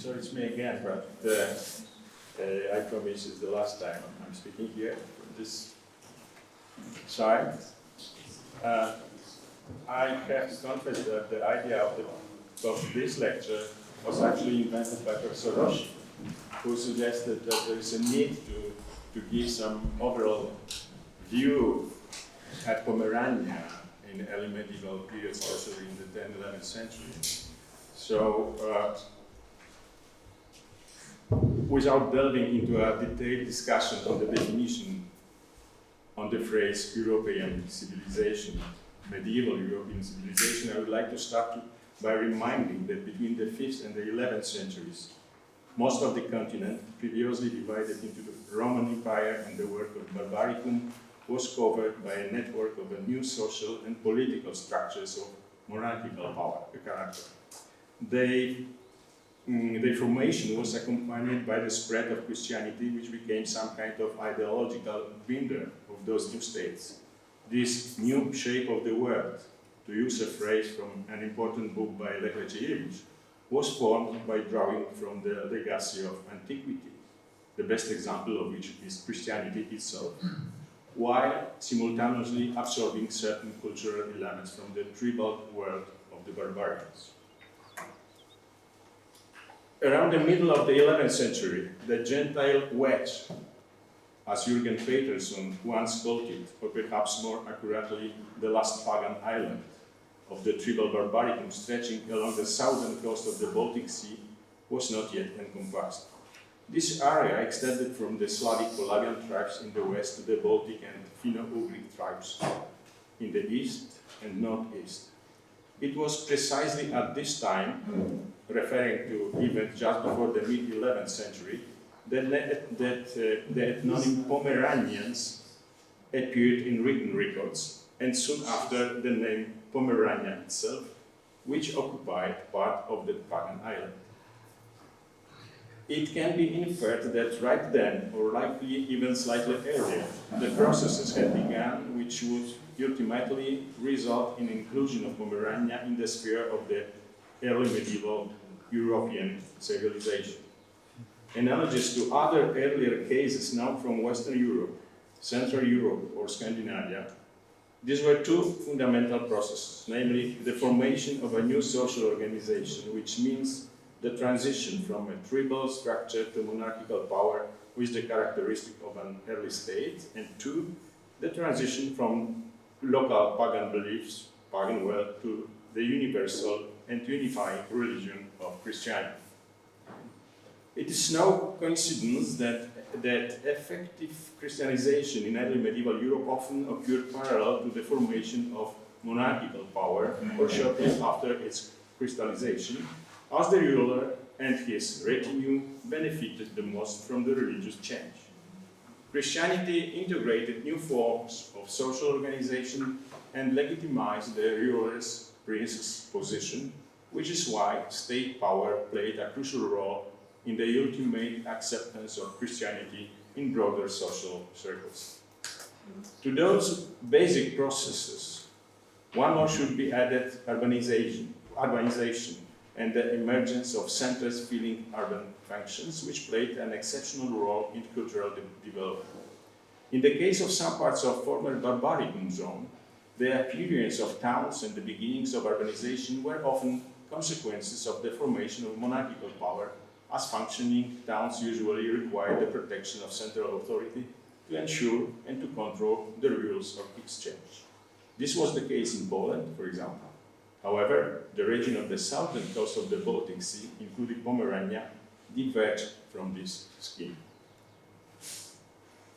So it's me again, but I promise it's the last time I'm speaking here from this side. I have to confess that the idea of this lecture was actually invented by Prof, who suggested that there is a need to give some overall view at Pomerania in the early medieval period, especially in the 10th, 11th century. So, without delving into a detailed discussion on the definition on the phrase European civilization, medieval European civilization, I would like to start by reminding that between the 5th and the 11th centuries, most of the continent, previously divided into the Roman Empire and the work of Barbaricum, was covered by a network of a new social and political structures of monarchical power, character. The formation was accompanied by the spread of Christianity, which became some kind of ideological binder of those new states. This new shape of the world, to use a phrase from an important book by Rębkowski, was formed by drawing from the legacy of antiquity, the best example of which is Christianity itself, while simultaneously absorbing certain cultural elements from the tribal world of the barbarians. Around the middle of the 11th century, the Gentile wedge, as Jürgen Peterson once called it, or perhaps more accurately, the last pagan island of the tribal barbaricum stretching along the southern coast of the Baltic Sea, was not yet encompassed. This area extended from the Slavic Polabian tribes in the west to the Baltic and Finno-Ugric tribes in the east and northeast. It was precisely at this time, referring to events just before the mid-11th century, that the ethnonym Pomeranians appeared in written records, and soon after the name Pomerania itself, which occupied part of the pagan island. It can be inferred that right then, or likely even slightly earlier, the processes had begun which would ultimately result in inclusion of Pomerania in the sphere of the early medieval European civilization. Analogous to other earlier cases now from Western Europe, Central Europe, or Scandinavia, these were two fundamental processes, namely the formation of a new social organization, which means the transition from a tribal structure to monarchical power with the characteristic of an early state, and two, the transition from local pagan beliefs, pagan world, to the universal and unifying religion of Christianity. It is no coincidence that effective Christianization in early medieval Europe often occurred parallel to the formation of monarchical power, or shortly after its crystallization, as the ruler and his retinue benefited the most from the religious change. Christianity integrated new forms of social organization and legitimized the ruler's prince's position, which is why state power played a crucial role in the ultimate acceptance of Christianity in broader social circles. To those basic processes, one more should be added: urbanization, and the emergence of centers filling urban functions, which played an exceptional role in cultural development. In the case of some parts of former Barbaricum zone, the appearance of towns and the beginnings of urbanization were often consequences of the formation of monarchical power, as functioning towns usually required the protection of central authority to ensure and to control the rules of exchange. This was the case in Poland, for example. However, the region of the southern coast of the Baltic Sea, including Pomerania, diverged from this scheme.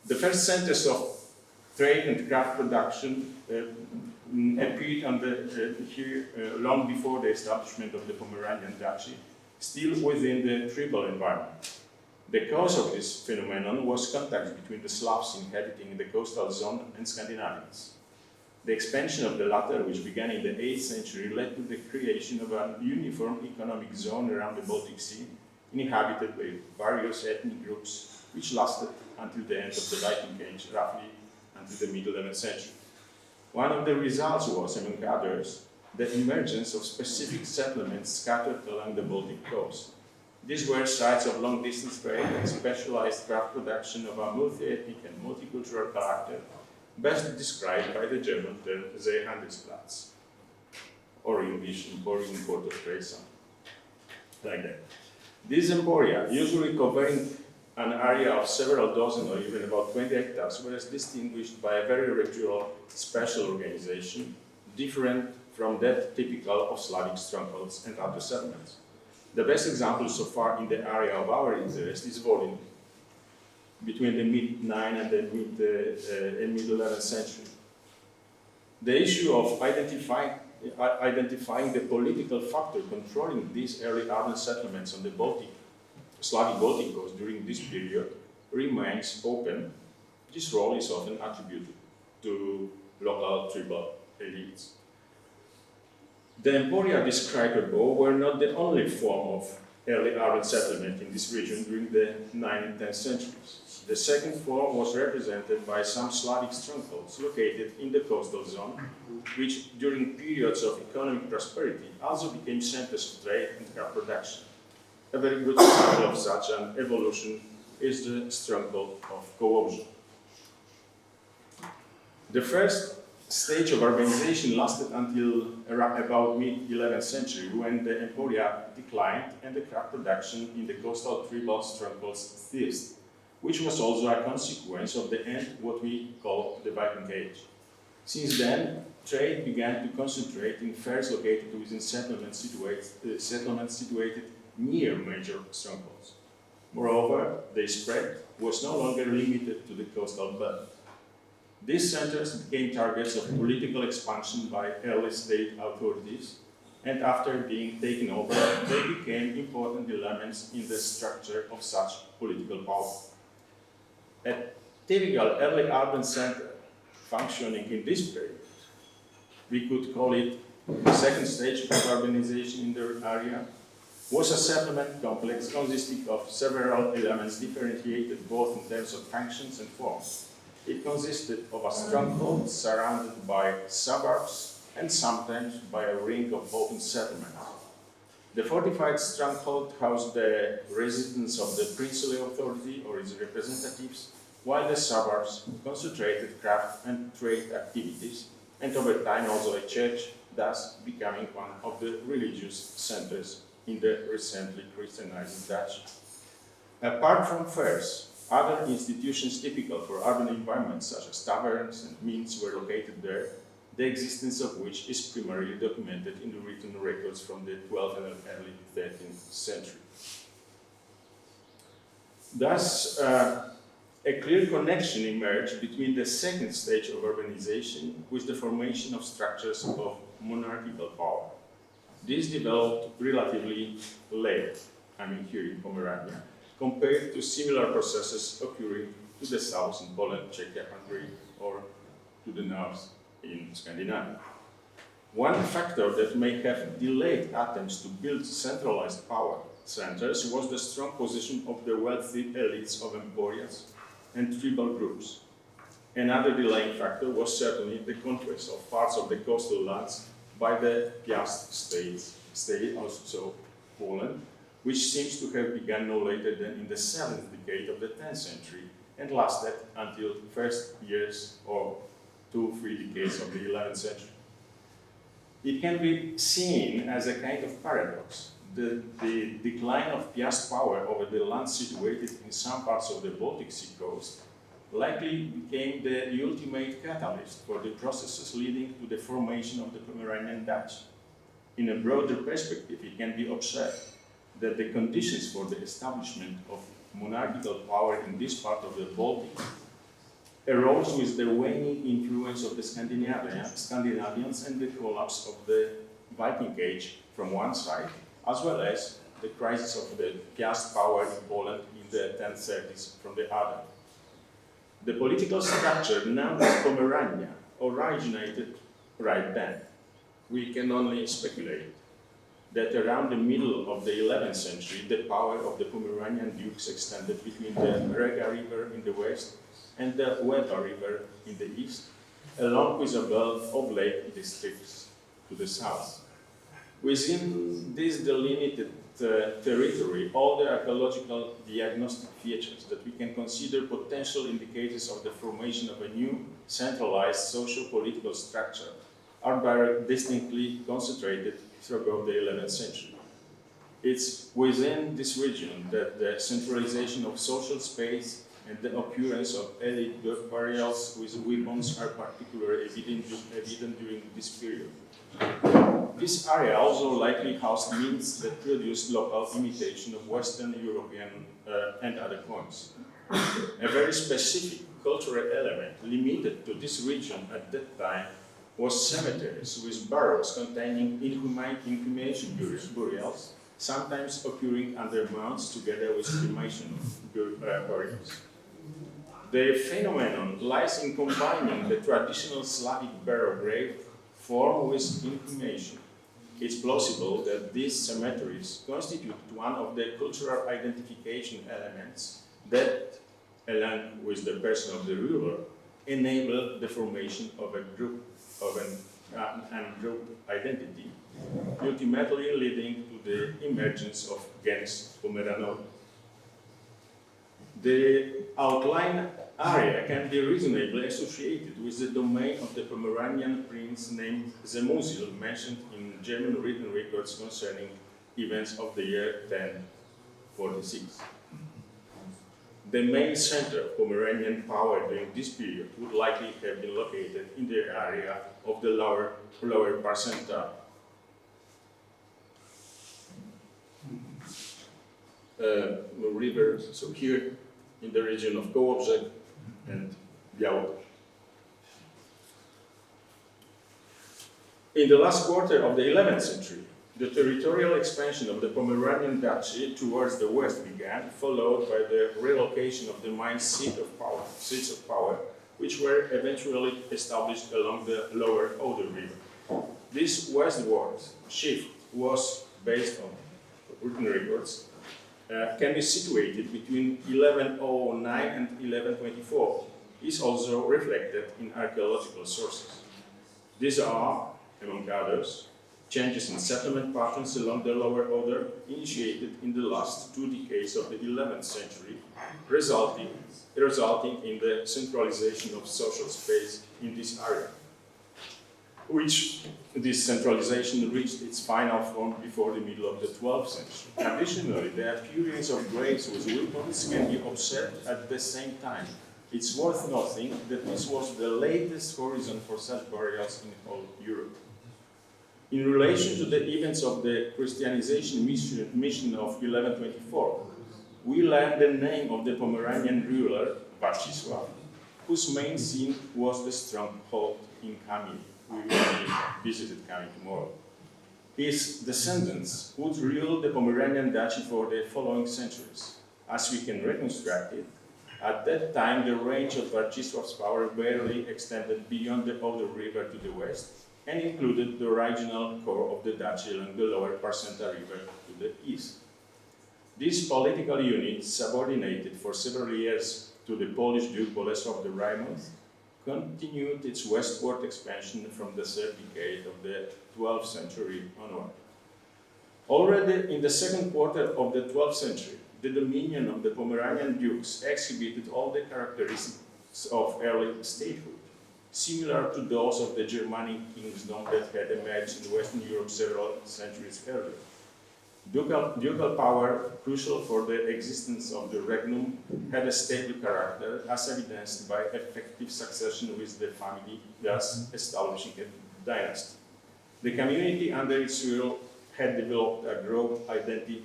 The first centers of trade and craft production appeared here long before the establishment of the Pomeranian Duchy, still within the tribal environment. The cause of this phenomenon was contact between the Slavs inhabiting the coastal zone and Scandinavians. The expansion of the latter, which began in the 8th century, led to the creation of a uniform economic zone around the Baltic Sea, inhabited by various ethnic groups, which lasted until the end of the Viking Age, roughly until the mid-11th century. One of the results was, among others, the emergence of specific settlements scattered along the Baltic coast. These were sites of long-distance trade and specialized craft production of a multi-ethnic and multicultural character, best described by the German term Seehandelsplatz, or English Emporium Port of Trade, like that. These emporia, usually covering an area of several dozen or even about 20 hectares, were distinguished by a very regular special organization, different from that typical of Slavic strongholds and other settlements. The best example so far in the area of our interest is Wolińskie, between the mid-9th and the mid-11th century. The issue of identifying the political factor controlling these early urban settlements on the Slavic Baltic coast during this period remains open. This role is often attributed to local tribal elites. The emporia described above were not the only form of early urban settlement in this region during the 9th and 10th centuries. The second form was represented by some Slavic strongholds located in the coastal zone, which during periods of economic prosperity also became centers of trade and craft production. A very good example of such an evolution is the stronghold of Pomorza. The first stage of urbanization lasted until about mid-11th century, when the emporia declined and the craft production in the coastal tribal strongholds ceased, which was also a consequence of the end of what we call the Viking Age. Since then, trade began to concentrate in fairs located within settlements situated near major strongholds. Moreover, their spread was no longer limited to the coastal belt. These centers became targets of political expansion by early state authorities, and after being taken over, they became important elements in the structure of such political power. A typical early urban center functioning in this period, we could call it the second stage of urbanization in the area, was a settlement complex consisting of several elements differentiated both in terms of functions and forms. It consisted of a stronghold surrounded by suburbs and sometimes by a ring of open settlements. The fortified stronghold housed the residence of the princely authority or its representatives, while the suburbs concentrated craft and trade activities, and over time also a church, thus becoming one of the religious centers in the recently Christianized Dutch. Apart from fairs, other institutions typical for urban environments, such as taverns and mints, were located there, the existence of which is primarily documented in the written records from the 12th and early 13th century. Thus, a clear connection emerged between the second stage of urbanization with the formation of structures of monarchical power. This developed relatively late, here in Pomerania, compared to similar processes occurring to the south in Poland, Czechia, Hungary, or to the north in Scandinavia. One factor that may have delayed attempts to build centralized power centers was the strong position of the wealthy elites of emporias and tribal groups. Another delaying factor was certainly the conquest of parts of the coastal lands by the Piast state, also Poland, which seems to have begun no later than in the 7th decade of the 10th century and lasted until the first years or 2-3 decades of the 11th century. It can be seen as a kind of paradox. The decline of Piast power over the land situated in some parts of the Baltic Sea coast likely became the ultimate catalyst for the processes leading to the formation of the Pomeranian Dutch. In a broader perspective, it can be observed that the conditions for the establishment of monarchical power in this part of the Baltic arose with the waning influence of the Scandinavians and the collapse of the Viking Age from one side, as well as the crisis of the Piast power in Poland in the 1030s from the other. The political structure known as Pomerania originated right then. We can only speculate that around the middle of the 11th century, the power of the Pomeranian dukes extended between the Rega River in the west and the Łeba River in the east, along with a belt of lake districts to the south. Within this delimited territory, all the archaeological diagnostic features that we can consider potential indicators of the formation of a new centralized social-political structure are very distinctly concentrated throughout the 11th century. It's within this region that the centralization of social space and the occurrence of elite burials with weapons are particularly evident during this period. This area also likely housed means that produced local imitation of Western European and other coins. A very specific cultural element limited to this region at that time was cemeteries with barrows containing inhumation burials, sometimes occurring under mounds together with cremation burials. The phenomenon lies in combining the traditional Slavic barrow grave form with inhumation. It's plausible that these cemeteries constitute one of the cultural identification elements that, along with the person of the ruler, enable the formation of a group of an group identity, ultimately leading to the emergence of gens Pomeranovi. The outline area can be reasonably associated with the domain of the Pomeranian prince named Zemusil, mentioned in German written records concerning events of the year 1046. The main center of Pomeranian power during this period would likely have been located in the area of the lower Parcenta. River, so here in the region of Kołobrzeg and Białogór. In the last quarter of the 11th century, the territorial expansion of the Pomeranian duchy towards the west began, followed by the relocation of the main seats of power, which were eventually established along the lower Oder River. This westward shift was based on written records, can be situated between 1109 and 1124, is also reflected in archaeological sources. These are, among others, changes in settlement patterns along the lower Oder initiated in the last 2 decades of the 11th century, resulting in the centralization of social space in this area, which this centralization reached its final form before the middle of the 12th century. Additionally, the appearance of graves with weapons can be observed at the same time. It's worth noting that this was the latest horizon for such burials in whole Europe. In relation to the events of the Christianization mission of 1124, we learn the name of the Pomeranian ruler, Władysław, whose main scene was the stronghold in Kamień. We will visit Kamień tomorrow. His descendants would rule the Pomeranian duchy for the following centuries. As we can reconstruct it, at that time the range of Władysław's power barely extended beyond the Oder River to the west and included the regional core of the duchy along the lower Parcenta River to the east. This political unit, subordinated for several years to the Polish Duke Bolesław the Rajmouth, continued its westward expansion from the 3rd decade of the 12th century onward. Already in the second quarter of the 12th century, the dominion of the Pomeranian dukes exhibited all the characteristics of early statehood, similar to those of the Germanic kingdom that had emerged in Western Europe several centuries earlier. Ducal power, crucial for the existence of the regnum, had a stable character, as evidenced by effective succession with the family, thus establishing a dynasty. The community under its rule had developed a group identity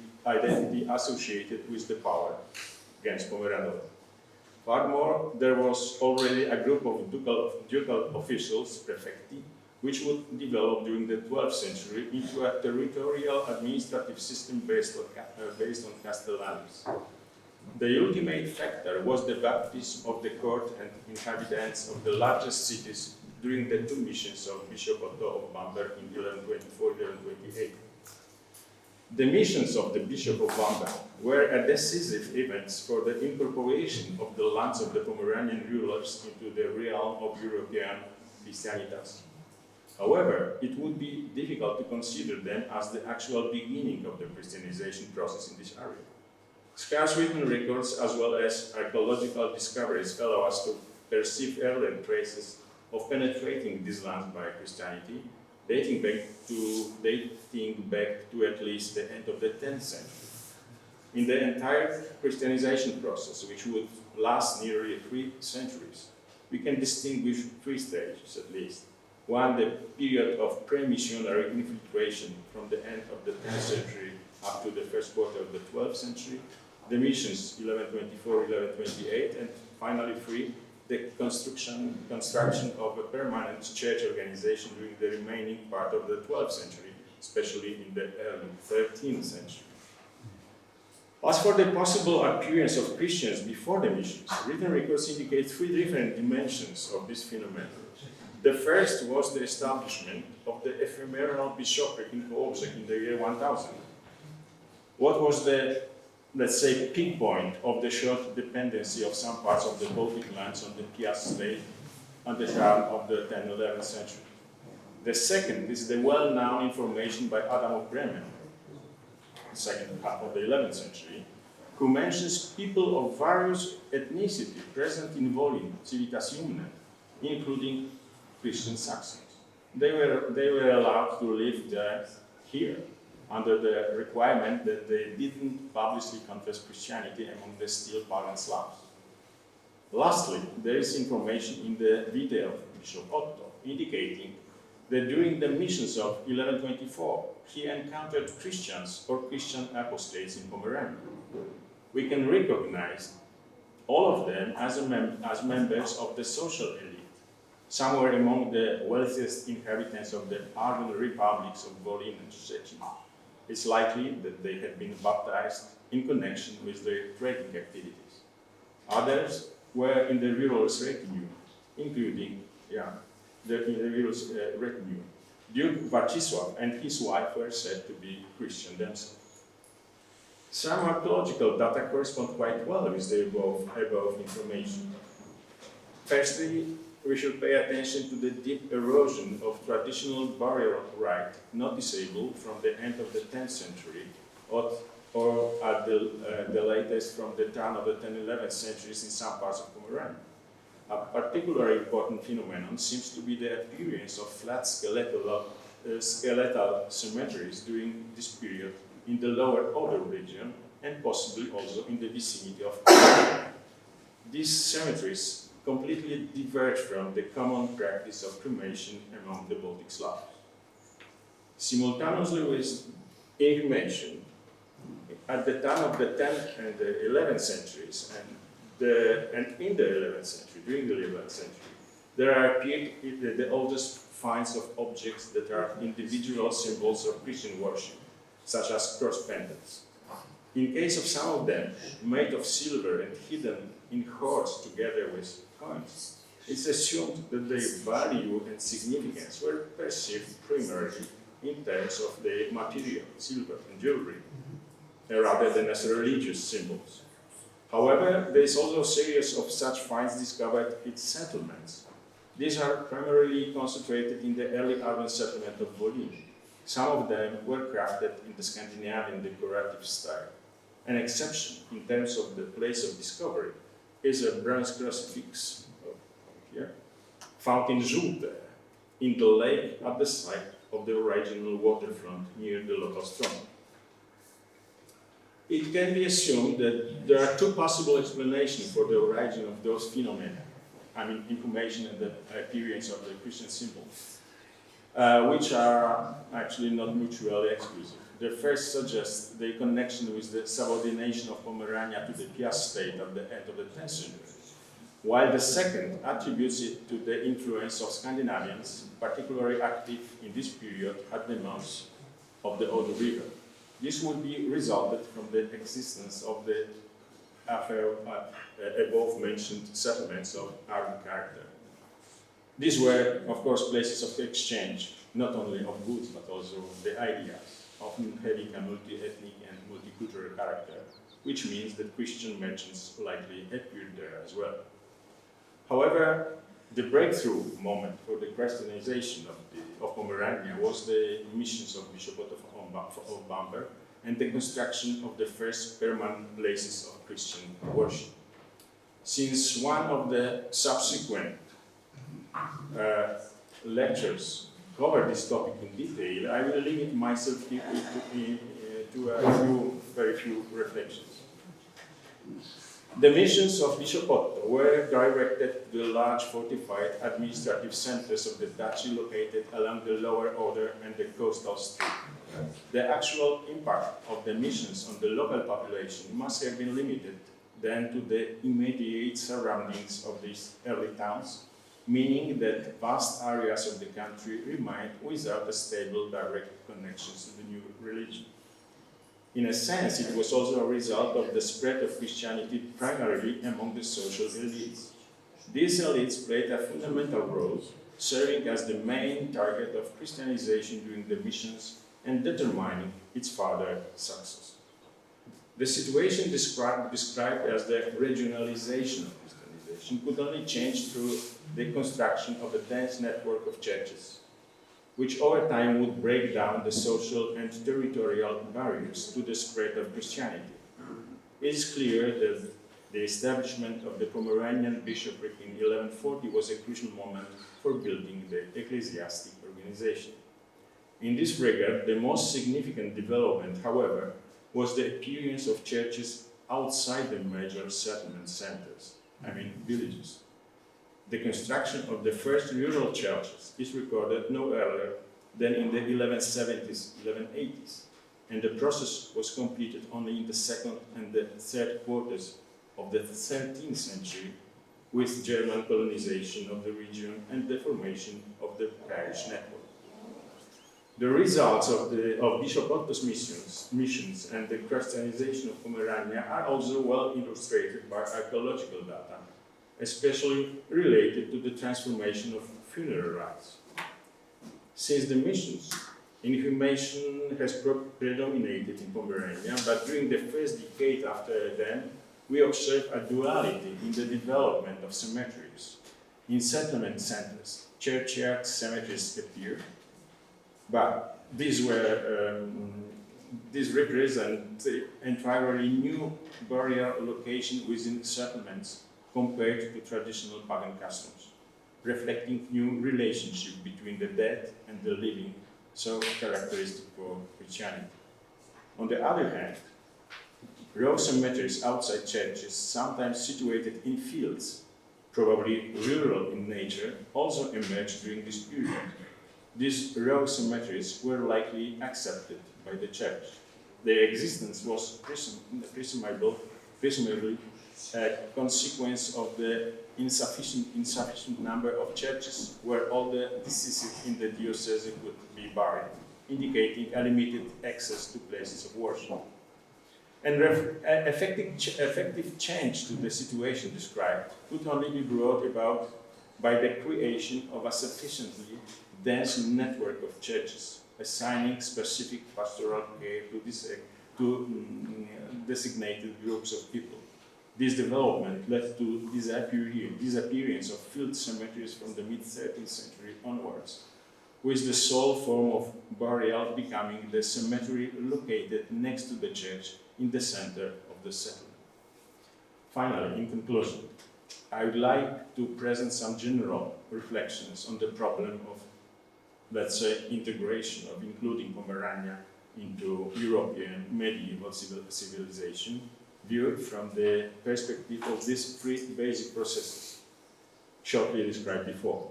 associated with the power, gens Pomeranovi. Furthermore, there was already a group of ducal officials, prefecti, which would develop during the 12th century into a territorial administrative system based on castellanus. The ultimate factor was the baptism of the court and inhabitants of the largest cities during the 2 missions of Bishop Otto of Bamberg in 1124-1128. The missions of the Bishop of Bamberg were a decisive event for the incorporation of the lands of the Pomeranian rulers into the realm of European Christianization. However, it would be difficult to consider them as the actual beginning of the Christianization process in this area. Scarce written records as well as archaeological discoveries allow us to perceive earlier traces of penetrating these lands by Christianity, dating back to at least the end of the 10th century. In the entire Christianization process, which would last nearly 3 centuries, we can distinguish 3 stages at least. One, the period of pre-missionary infiltration from the end of the 10th century up to the first quarter of the 12th century, the missions 1124-1128, and finally 3, the construction of a permanent church organization during the remaining part of the 12th century, especially in the early 13th century. As for the possible appearance of Christians before the missions, written records indicate 3 different dimensions of this phenomenon. The first was the establishment of the ephemeral bishopric in Pomorza in the year 1000. What was the, let's say, peak point of the short dependency of some parts of the Baltic lands on the Piast state at the turn of the 10th, 11th century? The second is the well-known information by Adam of Bremen, the second half of the 11th century, who mentions people of various ethnicity present in Wolińskie, civilizację, including Christian Saxons. They were allowed to live there, here, under the requirement that they didn't publicly confess Christianity among the still pagan Slavs. Lastly, there is information in the Vitae of Bishop Otto, indicating that during the missions of 1124, he encountered Christians or Christian apostates in Pomerania. We can recognize all of them as members of the social elite, somewhere among the wealthiest inhabitants of the urban republics of Woliń and Szczecin. It's likely that they had been baptized in connection with their trading activities. Others were in the rural retinue, including retinue. Duke Władysław and his wife were said to be Christian themselves. Some archaeological data correspond quite well with the above information. Firstly, we should pay attention to the deep erosion of traditional burial rite noticeable from the end of the 10th century or at the latest from the turn of the 10th, 11th centuries in some parts of Pomerania. A particularly important phenomenon seems to be the appearance of flat skeletal cemeteries during this period in the lower Oder region and possibly also in the vicinity of Pomorza. These cemeteries completely diverge from the common practice of cremation among the Baltic Slavs. Simultaneously with inhumation, at the time of the 10th and the 11th centuries, and in the 11th century, during the 11th century, there are appeared the oldest finds of objects that are individual symbols of Christian worship, such as cross pendants. In case of some of them, made of silver and hidden in hoards together with coins, it's assumed that their value and significance were perceived primarily in terms of the material, silver and jewelry, rather than as religious symbols. However, there is also a series of such finds discovered in settlements. These are primarily concentrated in the early urban settlement of Woliń. Some of them were crafted in the Scandinavian decorative style. An exception in terms of the place of discovery is a bronze crucifix here, found in Żółte, in the lake at the site of the original waterfront near the local strong. It can be assumed that there are 2 possible explanations for the origin of those phenomena, inhumation and the appearance of the Christian symbols, which are actually not mutually exclusive. The first suggests the connection with the subordination of Pomerania to the Piast state at the end of the 10th century, while the second attributes it to the influence of Scandinavians, particularly active in this period at the mouth of the Oder River. This would be resulted from the existence of the above-mentioned settlements of urban character. These were, of course, places of exchange, not only of goods, but also of the ideas, often having a multi-ethnic and multicultural character, which means that Christian merchants likely appeared there as well. However, the breakthrough moment for the Christianization of of Pomerania was the missions of Bishop Otto of Bamberg and the construction of the first permanent places of Christian worship. Since one of the subsequent lectures cover this topic in detail, I will limit myself to very few reflections. The missions of Bishop Otto were directed to the large fortified administrative centers of the duchy located along the lower Oder and the coastal strip. The actual impact of the missions on the local population must have been limited then to the immediate surroundings of these early towns, meaning that vast areas of the country remained without a stable direct connections to the new religion. In a sense, it was also a result of the spread of Christianity primarily among the social elites. These elites played a fundamental role, serving as the main target of Christianization during the missions and determining its further success. The situation described as the regionalization of Christianization could only change through the construction of a dense network of churches, which over time would break down the social and territorial barriers to the spread of Christianity. It is clear that the establishment of the Pomeranian bishopric in 1140 was a crucial moment for building the ecclesiastic organization. In this regard, the most significant development, however, was the appearance of churches outside the major settlement centers, villages. The construction of the first rural churches is recorded no earlier than in the 1170s, 1180s, and the process was completed only in the second and the third quarters of the 13th century with German colonization of the region and the formation of the parish network. The results of Bishop Otto's missions and the Christianization of Pomerania are also well illustrated by archaeological data, especially related to the transformation of funeral rites. Since the missions, inhumation has predominated in Pomerania, but during the first decade after then, we observe a duality in the development of cemeteries. In settlement centers, churchyard cemeteries appear, but these represent entirely new burial location within settlements compared to traditional pagan customs, reflecting new relationship between the dead and the living, so characteristic for Christianity. On the other hand, row cemeteries outside churches, sometimes situated in fields, probably rural in nature, also emerged during this period. These row cemeteries were likely accepted by the church. Their existence was presumably a consequence of the insufficient number of churches where all the deceased in the diocese could be buried, indicating a limited access to places of worship. And effective change to the situation described could only be brought about by the creation of a sufficiently dense network of churches, assigning specific pastoral care to designated groups of people. This development led to disappearance of field cemeteries from the mid-13th century onwards, with the sole form of burial becoming the cemetery located next to the church in the center of the settlement. Finally, in conclusion, I would like to present some general reflections on the problem of, let's say, integration of including Pomerania into European medieval civilization, viewed from the perspective of these three basic processes, shortly described before.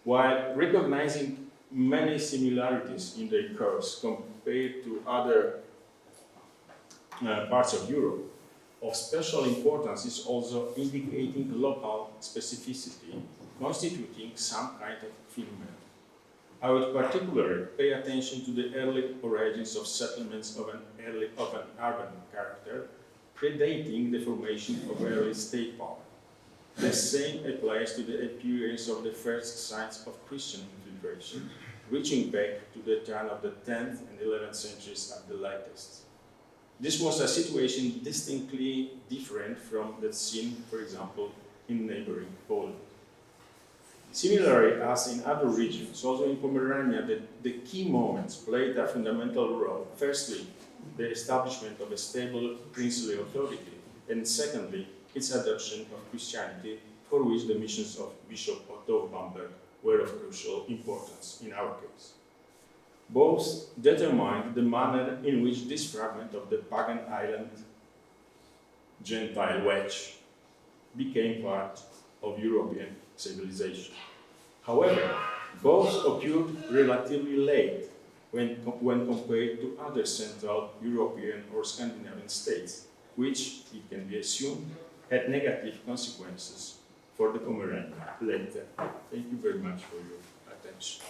While recognizing many similarities in their course compared to other parts of Europe, of special importance is also indicating local specificity, constituting some kind of phenomenon. I would particularly pay attention to the early origins of settlements of an urban character, predating the formation of early state power. The same applies to the appearance of the first signs of Christian infiltration, reaching back to the turn of the 10th and 11th centuries at the latest. This was a situation distinctly different from that seen, for example, in neighboring Poland. Similarly, as in other regions, also in Pomerania, the key moments played a fundamental role. Firstly, the establishment of a stable princely authority, and secondly, its adoption of Christianity, for which the missions of Bishop Otto of Bamberg were of crucial importance in our case. Both determined the manner in which this fragment of the pagan island, Gentile wedge, became part of European civilization. However, both occurred relatively late when compared to other Central European or Scandinavian states, which, it can be assumed, had negative consequences for the Pomerania later. Thank you very much for your attention.